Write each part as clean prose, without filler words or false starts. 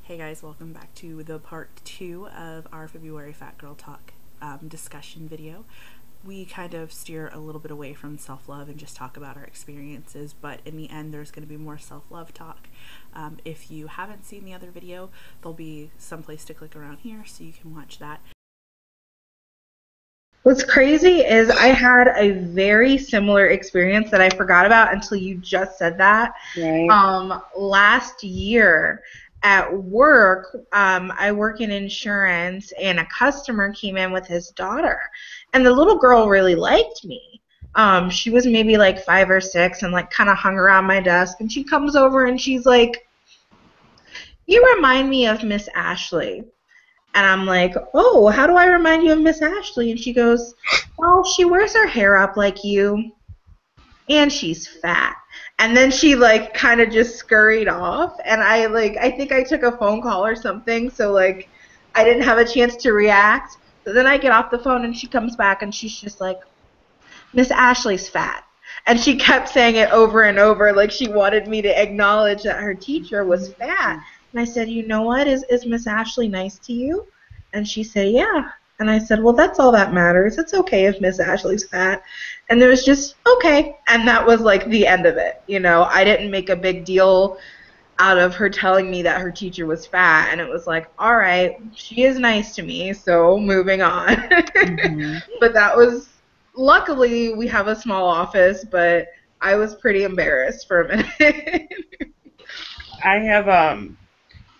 Hey guys, welcome back to the part 2 of our February Fatgrltalk discussion video. We kind of steer a little bit away from self-love and just talk about our experiences, but in the end there's going to be more self-love talk. If you haven't seen the other video, there'll be someplace to click around here so you can watch that. What's crazy is I had a very similar experience that I forgot about until you just said that. Right. Last year at work, I work in insurance, and a customer came in with his daughter, and the little girl really liked me. She was maybe like 5 or 6 and like kind of hung around my desk, and she comes over and she's like, "You remind me of Miss Ashley." And I'm like, "Oh, how do I remind you of Miss Ashley?" And she goes, "Well, she wears her hair up like you, and she's fat." And then she like kind of just scurried off, and I think I took a phone call or something, so like I didn't have a chance to react. So then I get off the phone and she comes back and she's just like, "Miss Ashley's fat." And she kept saying it over and over, like she wanted me to acknowledge that her teacher was fat. And I said, "You know what? Is Miss Ashley nice to you?" And she said, "Yeah." And I said, "Well, that's all that matters. It's okay if Miss Ashley's fat." And it was just, okay. And that was like the end of it. You know, I didn't make a big deal out of her telling me that her teacher was fat. And it was like, all right, she is nice to me, so moving on. Mm-hmm. But that was, luckily, we have a small office, but I was pretty embarrassed for a minute. I have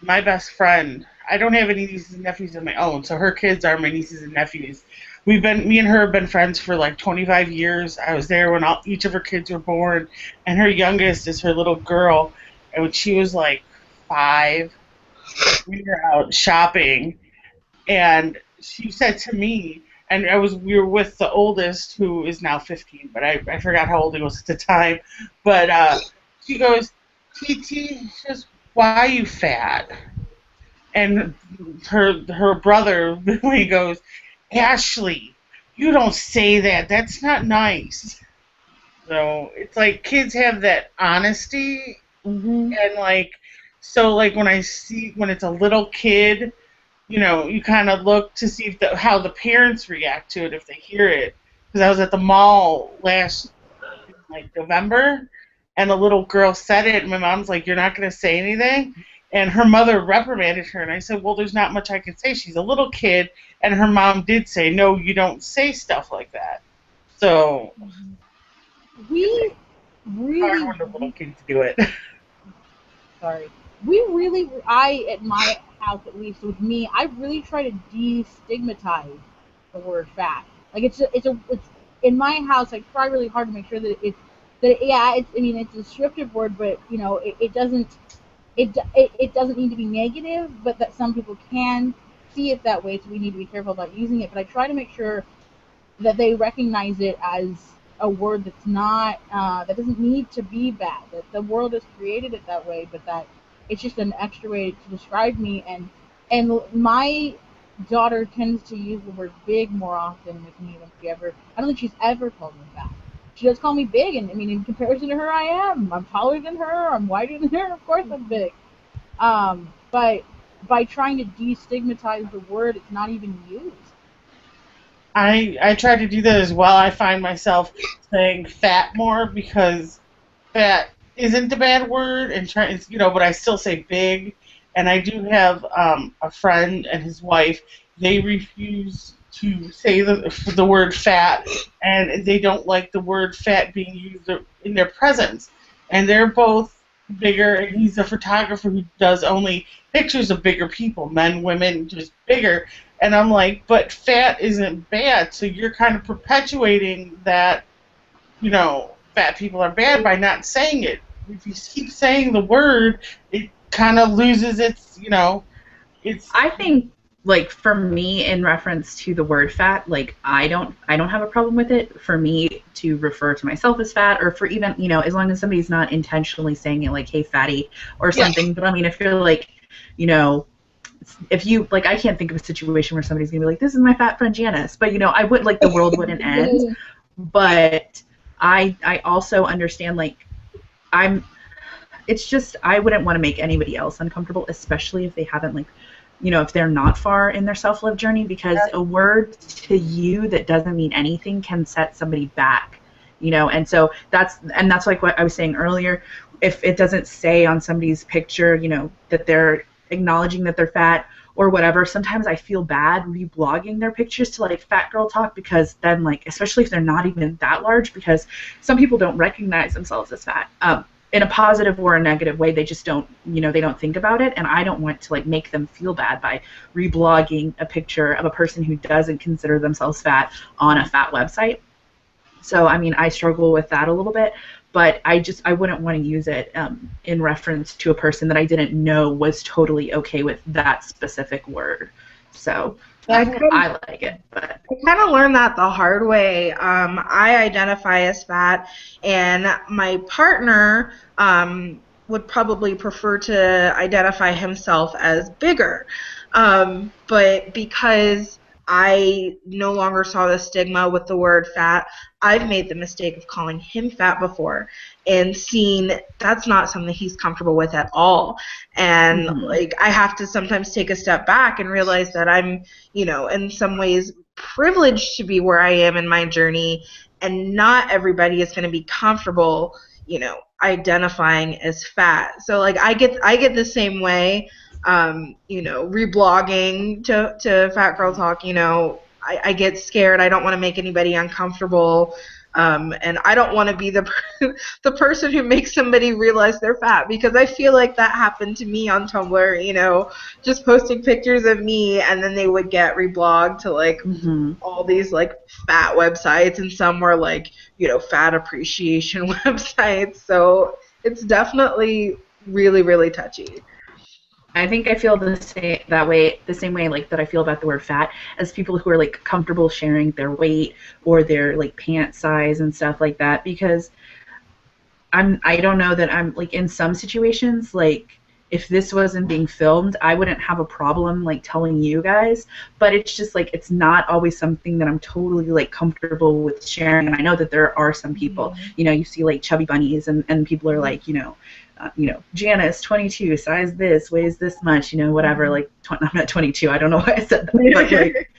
my best friend. I don't have any nieces and nephews of my own, so her kids are my nieces and nephews. Me and her have been friends for like 25 years. I was there when each of her kids were born, and her youngest is her little girl. And when she was like 5, we were out shopping, and she said to me, and we were with the oldest, who is now 15, but I forgot how old he was at the time. But she goes, "TT, just why are you fat?" And her brother Billy goes, "Ashley, you don't say that. That's not nice." So it's like kids have that honesty, Mm-hmm. and like, so like when it's a little kid, you kind of look to see how the parents react to it if they hear it. Because I was at the mall last like November, and a little girl said it, and my mom's like, "You're not going to say anything?" And her mother reprimanded her, and I said, "Well, there's not much I can say. She's a little kid." And her mom did say, "No, you don't say stuff like that." So it's We hard really, when the little kids do it. sorry, we really, I, at my house at least, with me, I really try to destigmatize the word fat. Like it's in my house, I try really hard to make sure that yeah, I mean, it's a descriptive word, but, it doesn't, it doesn't need to be negative, but that some people can see it that way, so we need to be careful about using it. But I try to make sure that they recognize it as a word that's not that doesn't need to be bad. That the world has created it that way, but that it's just an extra way to describe me. And my daughter tends to use the word big more often with me than she ever. I don't think she's ever called me fat. She does call me big, and I mean, in comparison to her, I am. I'm taller than her. I'm wider than her. Of course, I'm big. But by trying to destigmatize the word, it's not even used. I try to do that as well. I find myself saying fat more because fat isn't a bad word, and but I still say big. And I do have a friend and his wife. They refuse to say the word fat, and they don't like the word fat being used in their presence. And they're both bigger, and he's a photographer who does only pictures of bigger people, men, women, just bigger. And I'm like, but fat isn't bad, so you're kind of perpetuating that, fat people are bad by not saying it. If you keep saying the word, it kind of loses its. I think, like, for me, in reference to the word fat, like, I don't have a problem with it. For me to refer to myself as fat, or for even, as long as somebody's not intentionally saying it, like, "Hey, fatty," or Yeah. something. But I mean, if you're like, you know if you, like, I can't think of a situation where somebody's gonna be like, "This is my fat friend Janice," but I would, like, the world wouldn't end. But I also understand, like, I'm it's just, I wouldn't want to make anybody else uncomfortable, especially if they haven't, like, if they're not far in their self-love journey, because a word to you that doesn't mean anything can set somebody back, and so that's like what I was saying earlier. If it doesn't say on somebody's picture, that they're acknowledging that they're fat or whatever, sometimes I feel bad reblogging their pictures to like Fat Girl Talk, because then, like, especially if they're not even that large, because some people don't recognize themselves as fat, in a positive or a negative way. They just don't, they don't think about it, and I don't want to like make them feel bad by reblogging a picture of a person who doesn't consider themselves fat on a fat website. So, I mean, I struggle with that a little bit, but I wouldn't want to use it in reference to a person that I didn't know was totally okay with that specific word. So I like it, but I kind of learned that the hard way. I identify as fat, and my partner would probably prefer to identify himself as bigger. But because I no longer saw the stigma with the word fat, I've made the mistake of calling him fat before and seeing that's not something he's comfortable with at all. And like, I have to sometimes take a step back and realize that I'm, in some ways privileged to be where I am in my journey, and not everybody is going to be comfortable, identifying as fat. So like, I get the same way, reblogging to Fat Girl Talk. I get scared. I don't want to make anybody uncomfortable. And I don't want to be the person who makes somebody realize they're fat, because I feel like that happened to me on Tumblr, just posting pictures of me, and then they would get reblogged to like all these like fat websites, and some were like, fat appreciation websites. So it's definitely really, really touchy. I think I feel the same way like that I feel about the word fat, as people who are like comfortable sharing their weight or their like pant size and stuff like that, because I don't know that I'm like, in some situations, like if this wasn't being filmed, I wouldn't have a problem like telling you guys, but it's just like, it's not always something that I'm totally like comfortable with sharing. And I know that there are some people, you see like chubby bunnies, and people are like, Janice, 22, size this, weighs this much, whatever. Like, I'm not 22. I don't know why I said that, but like,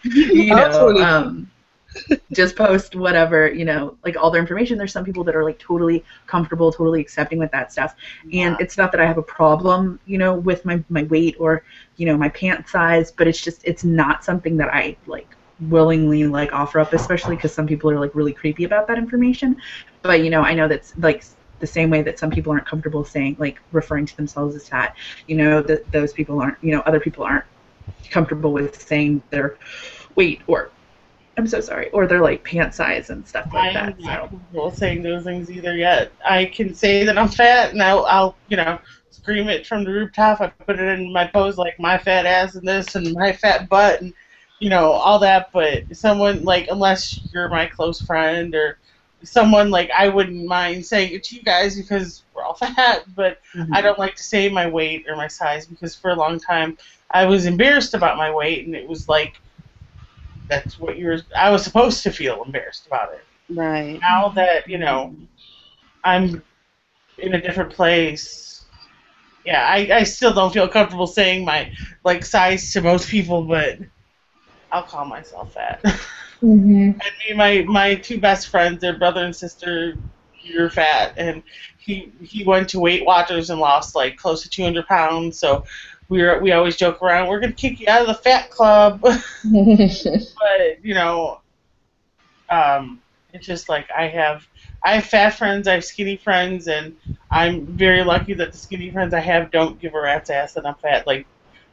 just post whatever, like all their information. There's some people that are like totally comfortable, totally accepting with that stuff. And it's not that I have a problem, with my weight or, my pant size, but it's just, it's not something that I like willingly like offer up, especially because some people are like really creepy about that information. But, I know that's like the same way that some people aren't comfortable saying, like, referring to themselves as fat, that those people aren't, other people aren't comfortable with saying their weight, or I'm so sorry, or their like pant size and stuff like that. I'm not comfortable saying those things either yet. I can say that I'm fat, and I'll scream it from the rooftop. I put it in my post, like, my fat ass and this and my fat butt and all that. But someone, like, unless you're my close friend or someone, like, I wouldn't mind saying it to you guys because we're all fat, but I don't like to say my weight or my size, because for a long time I was embarrassed about my weight, and it was like, that's what I was supposed to feel embarrassed about it. Right. Now that, I'm in a different place, yeah, I still don't feel comfortable saying my, like, size to most people, but I'll call myself fat. And my two best friends, their brother and sister, you're fat, and he went to Weight Watchers and lost like close to 200 pounds. So we always joke around, we're gonna kick you out of the fat club. But it's just like, I have fat friends, I have skinny friends, and I'm very lucky that the skinny friends I have don't give a rat's ass that I'm fat. Like,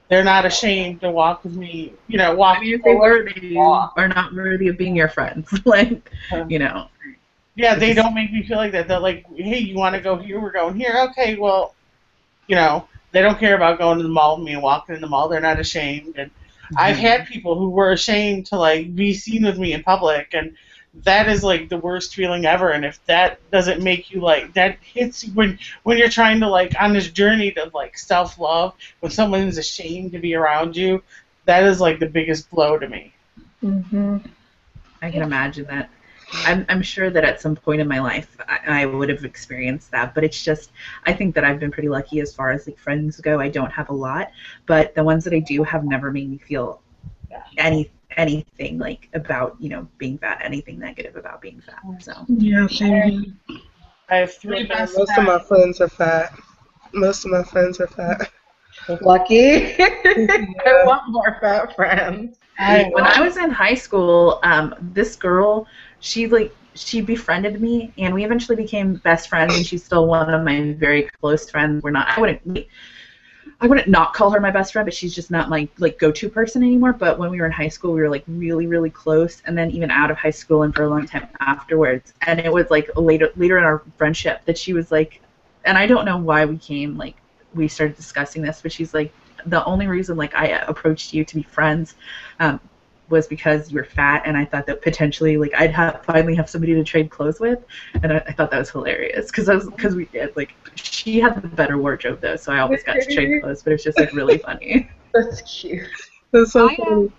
they're not ashamed to walk with me, walk. I mean, if they were, they are not worthy of being your friends. Like, Yeah, they don't make me feel like that. They're like, hey, you want to go here? We're going here. Okay, well, they don't care about going to the mall with me and walking in the mall. They're not ashamed. And I've had people who were ashamed to, like, be seen with me in public, and that is, like, the worst feeling ever. And if that doesn't make you, like, that hits you when you're trying to, like, on this journey to, like, self-love, when someone is ashamed to be around you, that is, like, the biggest blow to me. I can imagine that. I'm sure that at some point in my life I would have experienced that, but it's just I think that I've been pretty lucky as far as like friends go. I don't have a lot, but the ones that I do have never made me feel anything like about being fat, anything negative about being fat. So Yeah, same I have three Yeah, best most of my friends. friends are fat. Most of my friends are fat. here. Lucky. I Yeah. want more fat friends. I when I was in high school, this girl, she befriended me, and we eventually became best friends, and she's still one of my very close friends. We're not. I wouldn't not call her my best friend, but she's just not my like go-to person anymore. But when we were in high school, we were like really, really close, and then even out of high school and for a long time afterwards. And it was like later in our friendship that she was like, and I don't know why we started discussing this, but she's like, the only reason like I approached you to be friends was because you were fat, and I thought that potentially like finally have somebody to trade clothes with, and I thought that was hilarious because we did like she had the better wardrobe though, so I always got to trade clothes, but it's just like really funny. That's cute. That's so I funny.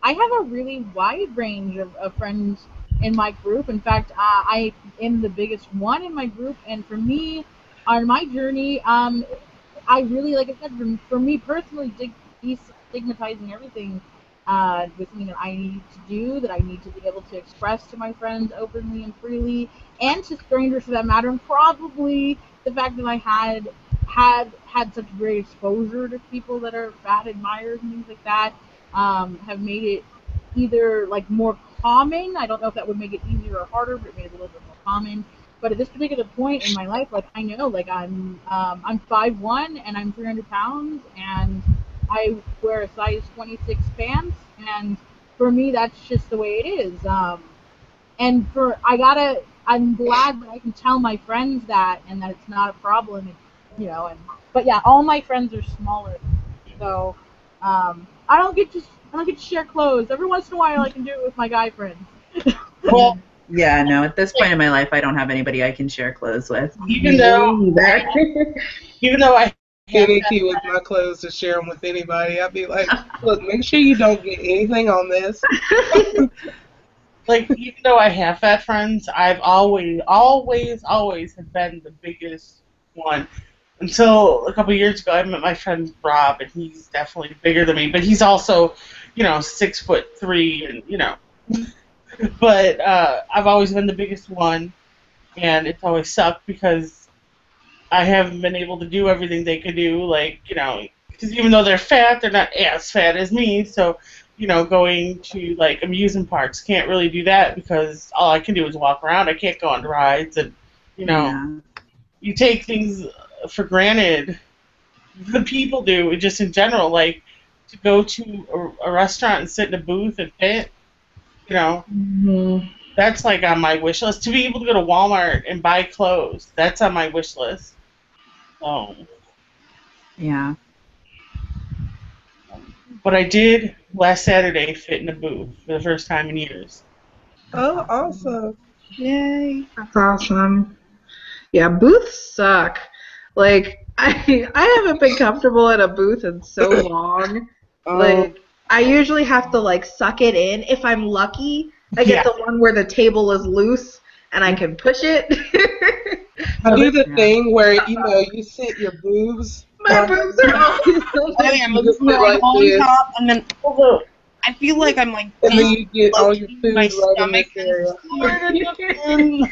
I have a really wide range of friends in my group. In fact, I am the biggest one in my group, and for me, on my journey, I really, like I said, for me personally, destigmatizing everything was something that I need to do, that I need to be able to express to my friends openly and freely, and to strangers for that matter. And probably the fact that I had such great exposure to people that are fat admirers and things like that have made it either like more common. I don't know if that would make it easier or harder, but it made it a little bit more common. But at this particular point in my life, like I know, like I'm 5'1" and I'm 300 pounds, and I wear a size 26 pants, and for me, that's just the way it is. And I'm glad that I can tell my friends that, and that it's not a problem. But yeah, all my friends are smaller, so I don't get to share clothes. Every once in a while, I can do it with my guy friends. well, Yeah, no, at this point in my life, I don't have anybody I can share clothes with. even though Either. even though I have Finicky with my clothes to share them with anybody. I'd be like, look, make sure you don't get anything on this. like even though I have fat friends, I've always have been the biggest one. Until a couple of years ago, I met my friend Rob, and he's definitely bigger than me, but he's also, 6'3", and But I've always been the biggest one, and it's always sucked because I haven't been able to do everything they could do, like, because even though they're fat, they're not as fat as me, so, going to, like, amusement parks, can't really do that because all I can do is walk around. I can't go on rides, and, Yeah. you take things for granted. The people do, just in general, like, to go to a restaurant and sit in a booth and fit, you know, Mhm. that's like on my wish list. To be able to go to Walmart and buy clothes, that's on my wish list. So, Yeah. but I did last Saturday fit in a booth for the first time in years. Oh, awesome. Yay. That's awesome. Yeah, booths suck. Like I haven't been comfortable in a booth in so long. Um, Like I usually have to like suck it in. If I'm lucky, I get Yeah. the one where the table is loose and I can push it. I do the Yeah. thing where, you sit your boobs My on boobs are all Oh yeah, you I'm just sit on like on this, top, and then Although, I feel like I'm like and then this you get all your low-key, food my right in stomach this is area. sort of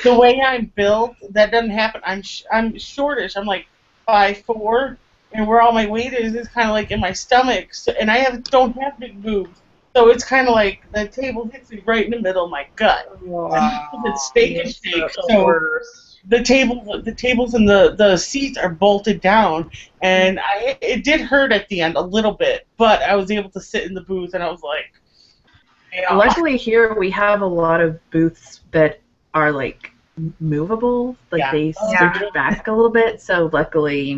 the way I'm built, that doesn't happen. I'm shortish. I'm like 5'4", and where all my weight is kind of like in my stomach. So, and don't have big boobs, so it's kind of like the table hits me right in the middle of my gut. And it's steak and It's shake. the So worst. the tables and the seats are bolted down, and it did hurt at the end a little bit, but I was able to sit in the booth, and I was like, yeah. Luckily here we have a lot of booths that are like movable, like Yeah. they Yeah. stretch back a little bit. So luckily,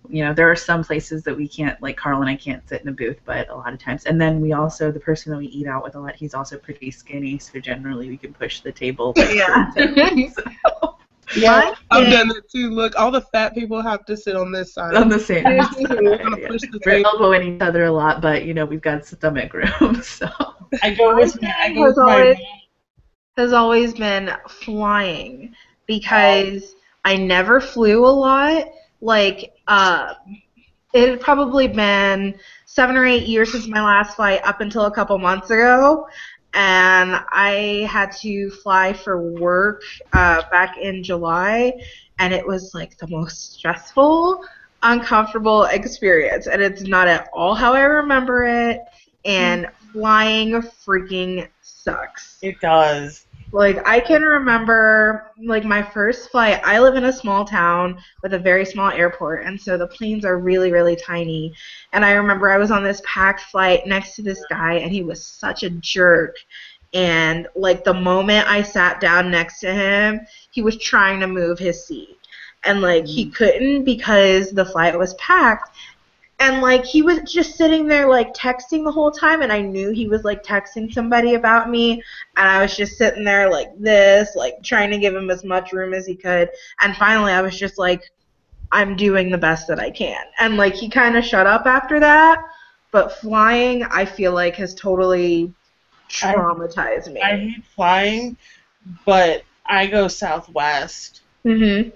there are some places that we can't, like Carl and I can't sit in a booth, but a lot of times. And then we also, the person that we eat out with a lot, he's also pretty skinny, so generally we can push the table. Like, Yeah. Yeah. I've done that too. Look, all the fat people have to sit on this side. on the same We're side. gonna Yeah. push the We're table. elbowing each other a lot, but we've got stomach room, so. I go with My my thing was always has always been flying because I never flew a lot. Like, it had probably been 7 or 8 years since my last flight up until a couple months ago. And I had to fly for work back in July, and it was like the most stressful, uncomfortable experience. And it's not at all how I remember it. And flying freaking sucks. It does. Like, I can remember, like, my first flight. I live in a small town with a very small airport, and so the planes are really, really tiny. And I remember I was on this packed flight next to this guy, and he was such a jerk. And, like, the moment I sat down next to him, he was trying to move his seat. And, like, he couldn't because the flight was packed. And, like, he was just sitting there, like, texting the whole time, and I knew he was, like, texting somebody about me, and I was just sitting there like this, like, trying to give him as much room as he could, and finally I was just like, I'm doing the best that I can. And, like, he kind of shut up after that, but flying, I feel like, has totally traumatized me. I hate flying, but I go Southwest. Mm-hmm.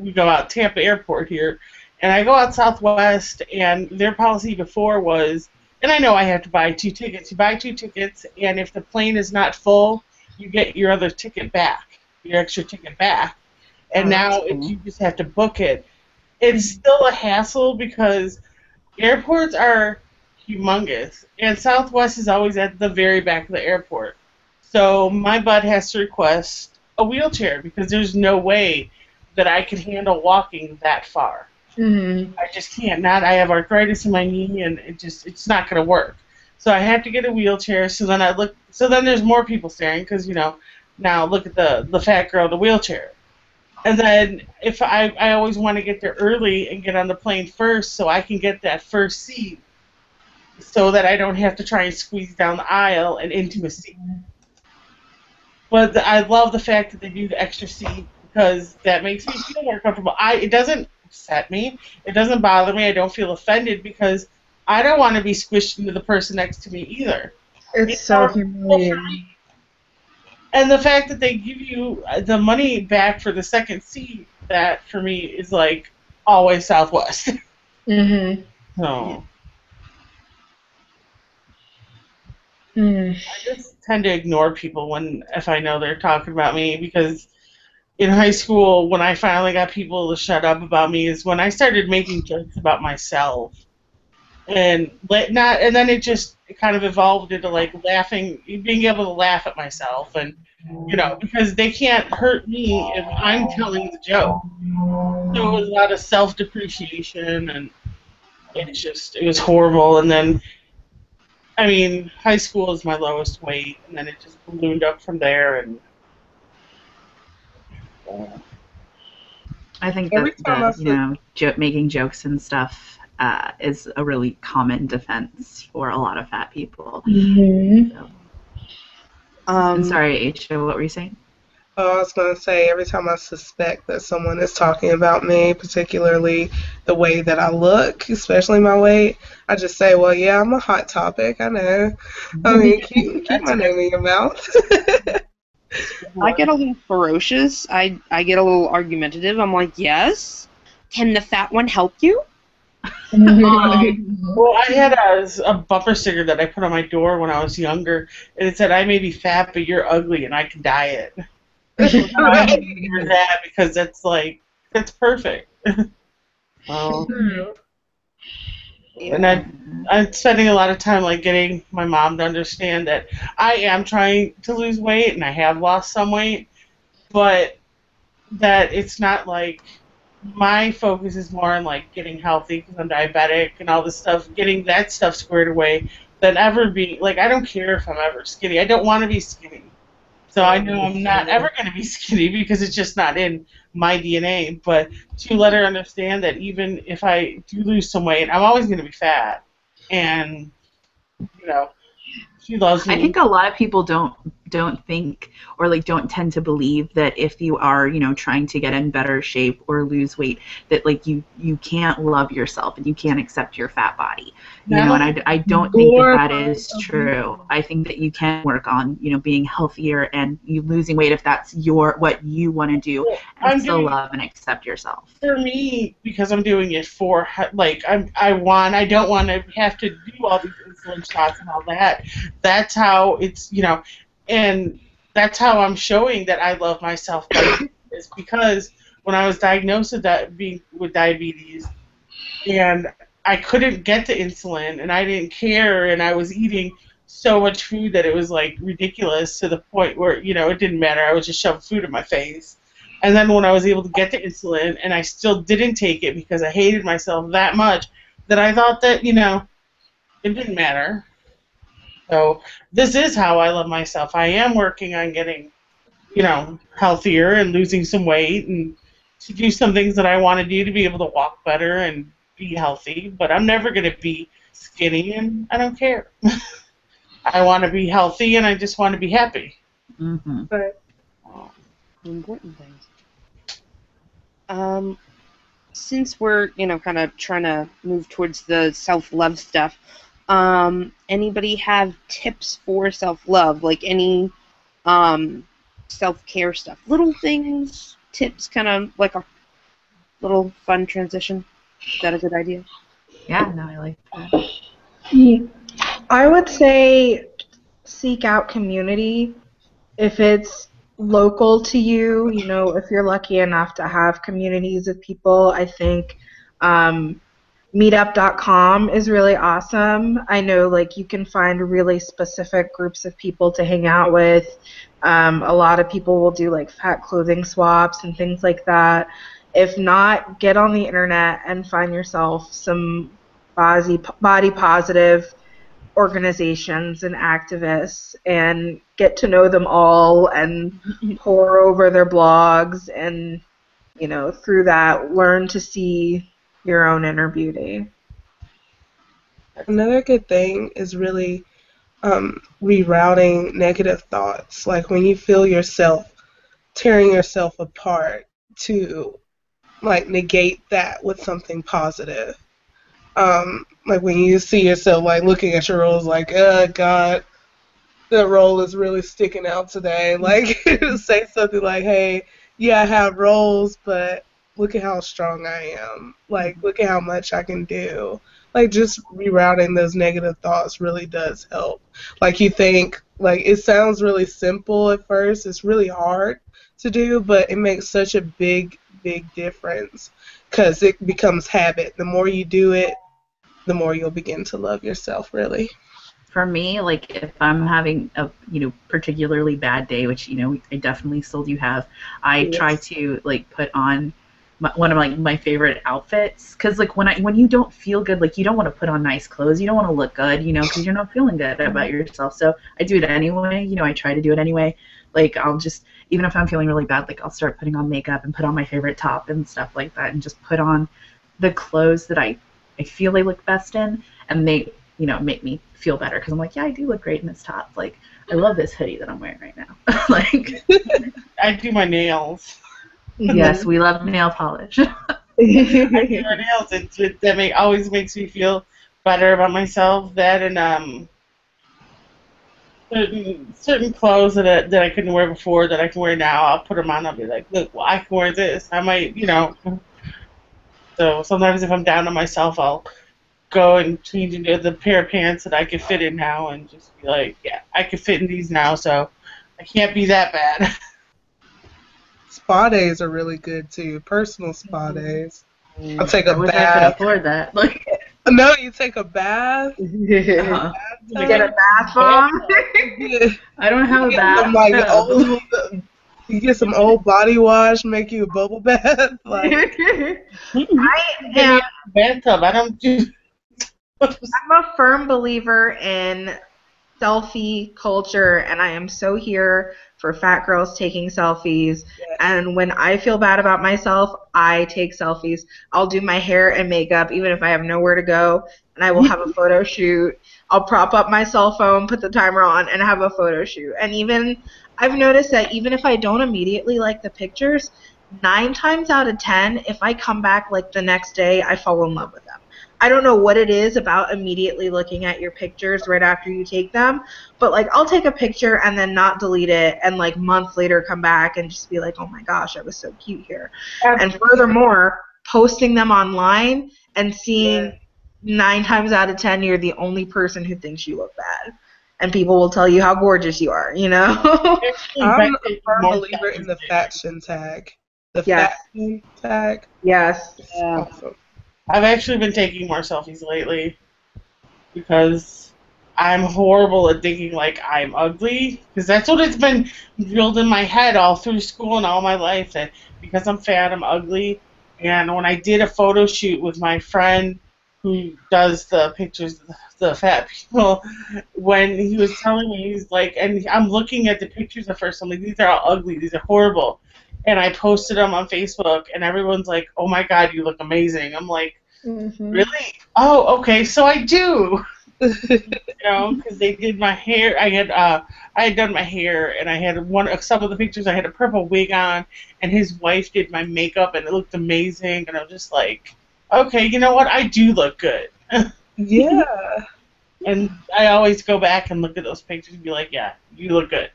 We go out Tampa Airport here, and I go out Southwest, and their policy before was, and I know I have to buy 2 tickets. You buy 2 tickets, and if the plane is not full, you get your other ticket back, your extra ticket back. And now you just have to book it. It's still a hassle because airports are humongous, and Southwest is always at the very back of the airport. So my butt has to request a wheelchair because there's no way that I could handle walking that far. Mm-hmm. I just can't. Not. I have arthritis in my knee, and it's not going to work. So I have to get a wheelchair. So then I look. So then there's more people staring because now look at the fat girl in the wheelchair. And then if I always want to get there early and get on the plane first, so I can get that first seat, so that I don't have to try and squeeze down the aisle and into a seat. But I love the fact that they do the extra seat because that makes me feel more comfortable. It doesn't upset me. It doesn't bother me. I don't feel offended because I don't want to be squished into the person next to me either. It's so humiliating. And the fact that they give you the money back for the second seat, that for me is like always Southwest. Mm-hmm. So Mm. I just tend to ignore people if I know they're talking about me because in high school, when I finally got people to shut up about me, is when I started making jokes about myself, and then it kind of evolved into like laughing, being able to laugh at myself, and because they can't hurt me if I'm telling the joke. So it was a lot of self-depreciation, and it was horrible. And then, I mean, high school is my lowest weight, and then it just ballooned up from there, and. I think Every time that making jokes and stuff is a really common defense for a lot of fat people. Mm-hmm. So. I'm sorry, Aisha, what were you saying? Oh, I was going to say, every time I suspect that someone is talking about me, particularly the way that I look, especially my weight, I just say, well, yeah, I'm a hot topic, I know. I mean, keep my name in your mouth. I get a little ferocious. I get a little argumentative. I'm like, yes? Can the fat one help you? Well, I had a bumper sticker that I put on my door when I was younger, and it said, I may be fat, but you're ugly, and I can diet. Right. That because that's perfect. Well, and I'm spending a lot of time like getting my mom to understand that I am trying to lose weight, and I have lost some weight, but that it's not like my focus is more on like getting healthy because I'm diabetic and all this stuff, getting that stuff squared away than ever being like I don't care if I'm ever skinny. I don't want to be skinny. So I know I'm not ever going to be skinny because it's just not in my DNA. But to let her understand that even if I do lose some weight, I'm always going to be fat. And, She loves me. I think a lot of people don't think or like don't tend to believe that if you are, you know, trying to get in better shape or lose weight, that like you can't love yourself and you can't accept your fat body. You know, and I don't think that that is true. I think that you can work on, you know, being healthier and you losing weight if that's what you want to do, Well, and I'm still doing love and accept yourself. for me because I'm doing it for like I don't want to have to do all these insulin shots and all that. That's how it's, you know, and that's how I'm showing that I love myself by doing this, because when I was diagnosed with with diabetes and I couldn't get the insulin and I didn't care and I was eating so much food that it was like ridiculous to the point where, you know, it didn't matter. I would just shove food in my face. And then when I was able to get the insulin and I still didn't take it because I hated myself that much that I thought that, you know, it didn't matter. So this is how I love myself. I am working on getting, you know, healthier and losing some weight and to do some things that I want to do to be able to walk better and be healthy. But I'm never going to be skinny, and I don't care. I want to be healthy, and I just want to be happy. Mm-hmm. But Important things. Since we're, you know, kind of trying to move towards the self-love stuff, anybody have tips for self-love? Like any self-care stuff? Little things, tips, kind of like a little fun transition. Is that a good idea? Yeah, no, I like that. I would say seek out community. If it's local to you, you know, if you're lucky enough to have communities of people, I think meetup.com is really awesome. I know like you can find really specific groups of people to hang out with. A lot of people will do like fat clothing swaps and things like that. If not, get on the internet and find yourself some body positive organizations and activists and get to know them all and pore over their blogs and, you know, through that learn to see your own inner beauty. another good thing is really rerouting negative thoughts. Like when you feel yourself tearing yourself apart, to like negate that with something positive. Like when you see yourself like looking at your rolls like, God, that roll is really sticking out today. Like say something like, hey, yeah, I have rolls, but look at how strong I am. Like look at how much I can do. Like just rerouting those negative thoughts really does help. Like you think, like it sounds really simple at first. It's really hard to do, but it makes such a big, big difference because it becomes habit. The more you do it, the more you'll begin to love yourself, really. For me, like if I'm having a, you know, particularly bad day, which, you know, I definitely still do have, I try Yes. to like put on one of like my favorite outfits, because like when you don't feel good, like you don't want to put on nice clothes, you don't want to look good, you know, because you're not feeling good about yourself. So I do it anyway, you know, I try to do it anyway. Like I'll just, even if I'm feeling really bad, like I'll start putting on makeup and put on my favorite top and stuff like that, and just put on the clothes that I feel I look best in, and they, you know, make me feel better because I'm like, yeah, I do look great in this top. Like, I love this hoodie that I'm wearing right now. Like, I do my nails. yes, we love nail polish. I do my nails. Always makes me feel better about myself. That and certain clothes that I couldn't wear before that I can wear now. I'll put them on. I'll be like, look, well, I can wear this. I might, you know. So sometimes if I'm down on myself, I'll go and change into the pair of pants that I can fit in now and just be like, yeah, I can fit in these now, so I can't be that bad. Spa days are really good too. Personal spa days. I'll take I a wish I could bath. afford that. Like, No, you take a bath. uh-huh. You get a bath bomb. I don't have a You get some bathtub. you get some old body wash, make you a bubble bath. Like I Give me am a bathtub. I don't do. I'm a firm believer in selfie culture, and I am so here for fat girls taking selfies. Yes. And when I feel bad about myself, I take selfies. I'll do my hair and makeup even if I have nowhere to go, and I will have a photo shoot. I'll prop up my cell phone, put the timer on, and have a photo shoot. And even I've noticed that even if I don't immediately like the pictures, 9 times out of 10, if I come back like the next day, I fall in love with them. I don't know what it is about immediately looking at your pictures right after you take them, but like I'll take a picture and then not delete it and like months later come back and just be like, oh my gosh, I was so cute here. And furthermore, posting them online and seeing 9 times out of 10 you're the only person who thinks you look bad. And people will tell you how gorgeous you are, you know? I'm a firm believer in the faction tag. The Yes. faction tag. Yes. It's Yeah. awesome. I've actually been taking more selfies lately because I'm horrible at thinking like I'm ugly, because that's what it's been drilled in my head all through school and all my life, that because I'm fat I'm ugly. And when I did a photo shoot with my friend who does the pictures of the fat people, when he was telling me, he's like, and I'm looking at the pictures at first, I'm like, these are all ugly, these are horrible. And I posted them on Facebook, and everyone's like, oh my god, you look amazing. I'm like, really? Oh, okay, so I do. You know, because they did my hair. I had done my hair, and I had some of the pictures. I had a purple wig on, and his wife did my makeup, and it looked amazing. And I'm just like, okay, you know what? I do look good. Yeah. And I always go back and look at those pictures and be like, yeah, you look good.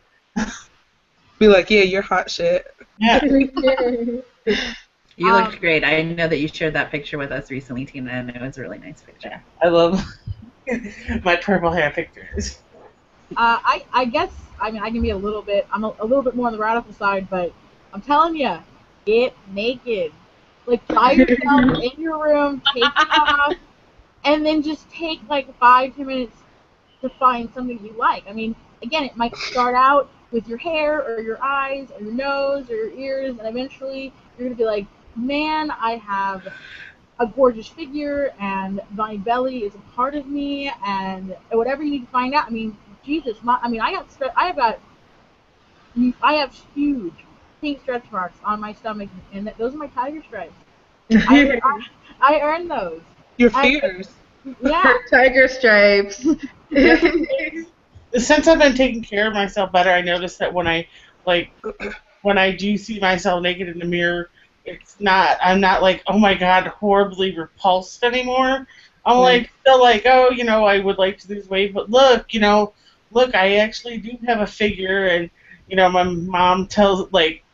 Be like, yeah, you're hot shit. Yeah. You looked great. I know that you shared that picture with us recently, Tina, and it was a really nice picture. I love my purple hair pictures. I guess I mean I can be a little bit little bit more on the radical side, but I'm telling you, get naked, like by yourself in your room, take it off, and then just take like 5-10 minutes to find something you like. I mean, again, it might start out with your hair or your eyes or your nose or your ears, and eventually you're gonna be like, man, I have a gorgeous figure, and my belly is a part of me, and whatever you need to find out. I mean, Jesus, I have huge pink stretch marks on my stomach, and those are my tiger stripes. I earned those. Your fears. Yeah. Tiger stripes. Since I've been taking care of myself better, I noticed that when I do see myself naked in the mirror, I'm not like, oh my god, horribly repulsed anymore. I'm like, still like, oh, you know, I would like to lose weight, but look, I actually do have a figure, and, you know, my mom tells, like,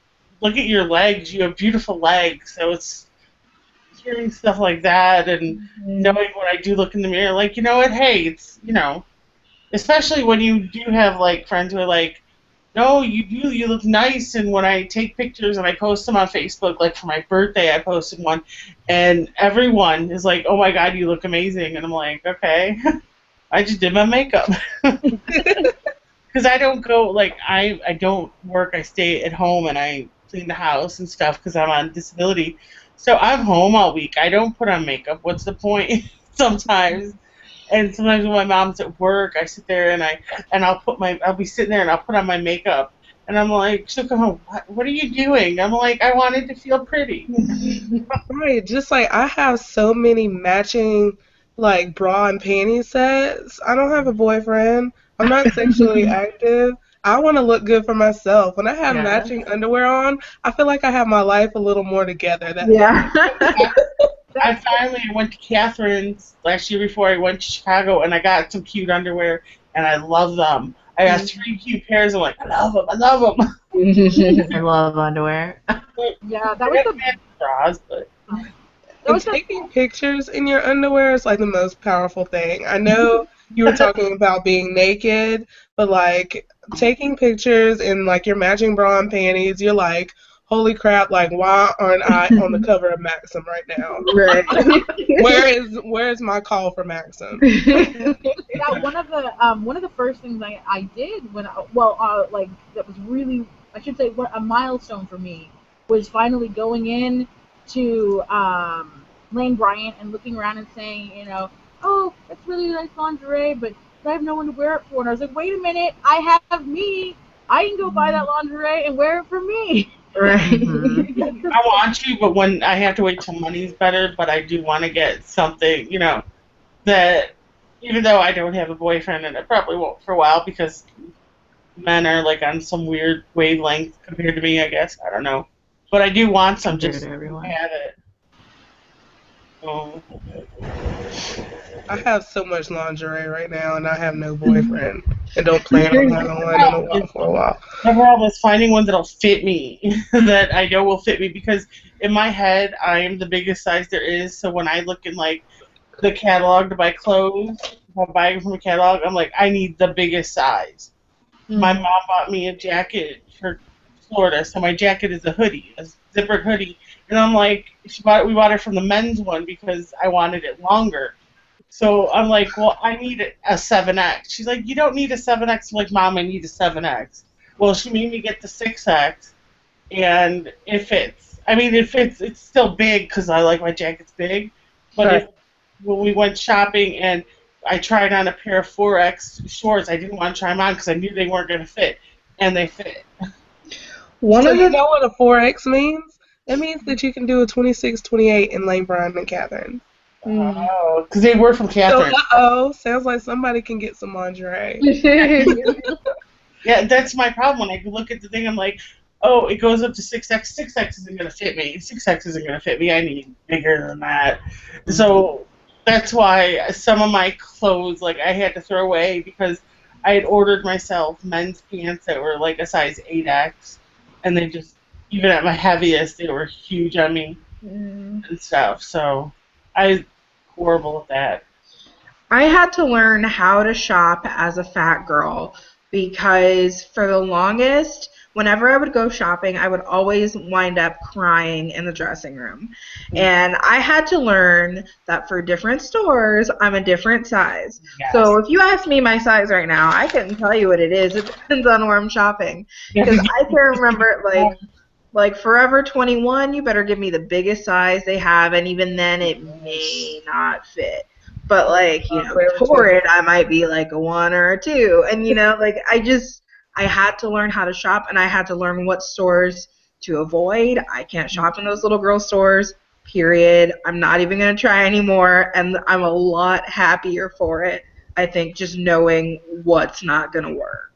look at your legs, you have beautiful legs. So it's hearing stuff like that, and knowing when I do look in the mirror, like, you know what, hey, it's, you know, especially when you do have, like, friends who are like, no, you look nice. And when I take pictures and I post them on Facebook, like for my birthday, I posted one, and everyone is like, oh my god, you look amazing. And I'm like, okay, I just did my makeup. Because I don't go, like, I don't work, I stay at home and I clean the house and stuff because I'm on disability. So I'm home all week. I don't put on makeup. What's the point? Sometimes. And sometimes when my mom's at work, I sit there and I'll be sitting there and I'll put on my makeup, and I'm like, she'll come home, what are you doing? I'm like, I wanted to feel pretty. Right, just like I have so many matching like bra and panty sets. I don't have a boyfriend. I'm not sexually active. I want to look good for myself. When I have matching underwear on, I feel like I have my life a little more together. I finally went to Catherine's last year before I went to Chicago, and I got some cute underwear, and I love them. I got 3 cute pairs. I'm like, I love them. I love them. I love underwear. Yeah, that was the bras, but taking pictures in your underwear is like the most powerful thing. I know you were talking about being naked, but like taking pictures in like your matching bra and panties, you're like, holy crap, like why aren't I on the cover of Maxim right now? Right. Where is my call for Maxim? Yeah, one of the first things I did when like that was really, I should say, what a milestone for me was finally going in to Lane Bryant and looking around and saying, you know, oh, that's really nice lingerie, but I have no one to wear it for. And I was like, wait a minute, I have me. I can go buy that lingerie and wear it for me. Right. I want to, but when I have to wait till money's better, but I do want to get something, that even though I don't have a boyfriend, and I probably won't for a while because men are like on some weird wavelength compared to me, I guess. I don't know. But I do want some Compared just to to everyone. have it. Oh. I have so much lingerie right now, and I have no boyfriend, and don't plan on having one for a while. The problem is finding one that'll fit me, that I know will fit me, because in my head, I am the biggest size there is, so when I look in, like, the catalog to buy clothes, if I'm buying from a catalog, I'm like, I need the biggest size. My mom bought me a jacket for Florida, so my jacket is a hoodie, a zippered hoodie, and I'm like, we bought it from the men's one because I wanted it longer. So I'm like, well, I need a 7X. She's like, you don't need a 7X. I'm like, Mom, I need a 7X. Well, she made me get the 6X, and it fits. I mean, it fits. It's still big because I like my jackets big. But when we went shopping and I tried on a pair of 4X shorts, I didn't want to try them on because I knew they weren't going to fit, and they fit. So you know what a 4X means? It means that you can do a 26, 28 in Lane Bryant and Catherine. Oh, because they were from So, Catherine. sounds like somebody can get some lingerie. Yeah, that's my problem. When I look at the thing, I'm like, oh, it goes up to 6X. 6X isn't going to fit me. 6X isn't going to fit me. I need bigger than that. So that's why some of my clothes, like, I had to throw away because I had ordered myself men's pants that were like a size 8X. And they just, even at my heaviest, they were huge on me and stuff. So I horrible at that. I had to learn how to shop as a fat girl because for the longest, whenever I would go shopping, I would always wind up crying in the dressing room. And I had to learn that for different stores, I'm a different size. Yes. So if you ask me my size right now, I couldn't tell you what it is. It depends on where I'm shopping. Because I can remember, like Forever 21, you better give me the biggest size they have, and even then it may not fit. But like, Torrid, I might be like a 1 or a 2. And like I had to learn how to shop, and I had to learn what stores to avoid. I can't shop in those little girl stores, period. I'm not even going to try anymore, and I'm a lot happier for it. I think just knowing what's not going to work.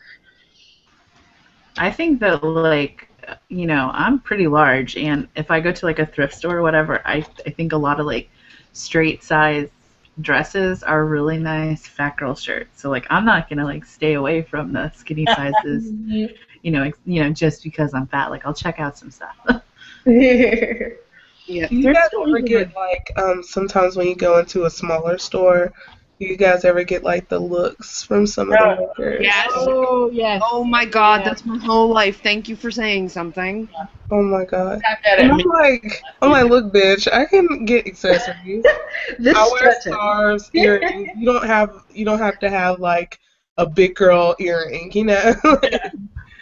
I think that, like, I'm pretty large, and if I go to like a thrift store or whatever, I think a lot of like straight size dresses are really nice fat girl shirts. So like I'm not gonna like stay away from the skinny sizes, just because I'm fat. Like I'll check out some stuff. Yeah. Do you guys ever get like sometimes when you go into a smaller store, do you guys ever get like the looks from some of the workers? Yes. Oh, yes. Oh my God, Yes. that's my whole life. Thank you for saying something. Oh my God. Not that And at me. I'm like, look, bitch, I can get accessories. I wear scarves, earrings. You don't have to have like a big girl earring,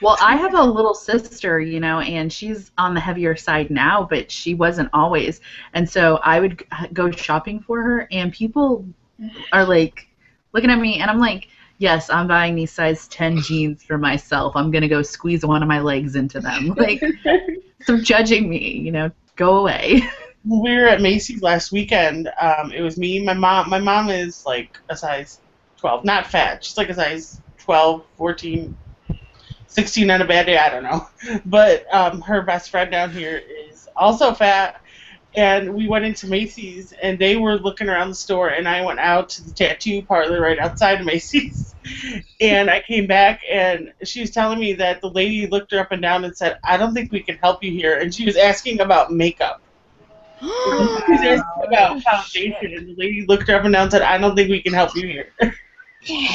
Well, I have a little sister, and she's on the heavier side now, but she wasn't always. And so I would go shopping for her, and people are like looking at me, and I'm like, yes, I'm buying these size 10 jeans for myself. I'm going to go squeeze one of my legs into them. Like, so judging me, go away. We were at Macy's last weekend. It was me, my mom. My mom is like a size 12, not fat. She's like a size 12, 14, 16 on a bad day, I don't know. But her best friend down here is also fat. And we went into Macy's, and they were looking around the store, and I went out to the tattoo parlor right outside of Macy's. And I came back, and she was telling me that the lady looked her up and down and said, I don't think we can help you here. And she was asking about makeup. She was asking about foundation, and the lady looked her up and down and said, I don't think we can help you here.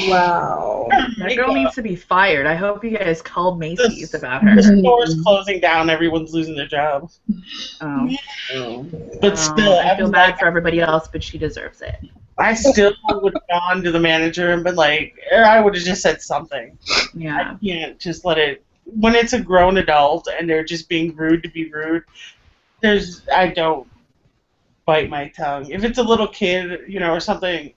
Wow. That girl needs to be fired. I hope you guys called Macy's about her. The store's closing down. Everyone's losing their job. Oh. But still, I feel bad for everybody else, but she deserves it. I still would have gone to the manager and been like, or I would have just said something. Yeah. I can't just let it. When it's a grown adult and they're just being rude to be rude, I don't bite my tongue. If it's a little kid, or something,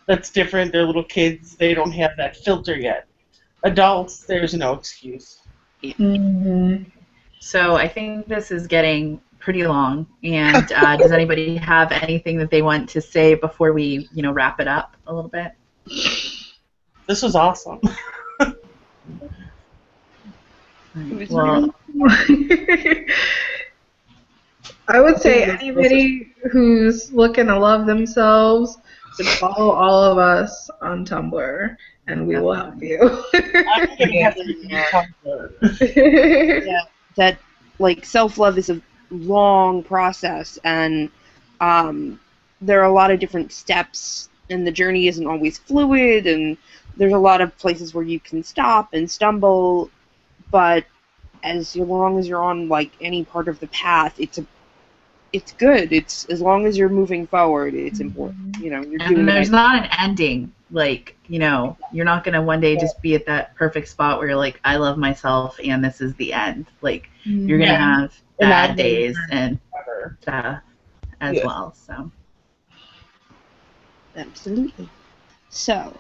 that's different. They're little kids. They don't have that filter yet. adults, there's no excuse. Mhm. So I think this is getting pretty long. And does anybody have anything that they want to say before we, wrap it up a little bit? This was awesome. Well, I would say anybody who's looking to love themselves should follow all of us on Tumblr, and we will help you. I'm gonna have to Yeah. Tumblr. Yeah, that like self-love is a long process, and there are a lot of different steps, and the journey isn't always fluid, and there's a lot of places where you can stop and stumble, but as long as you're on like any part of the path, it's good. It's as long as you're moving forward, it's important. You're doing and the there's right. not an ending. Like, you're not going to one day just be at that perfect spot where you're like, I love myself and this is the end. Like, you're going to have bad days and stuff as well. So, Absolutely. So,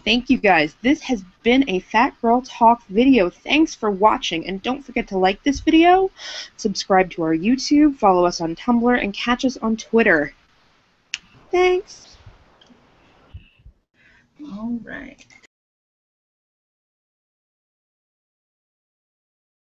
thank you guys. This has been a Fat Girl Talk video. Thanks for watching, and don't forget to like this video, subscribe to our YouTube, follow us on Tumblr, and catch us on Twitter. Thanks. all right.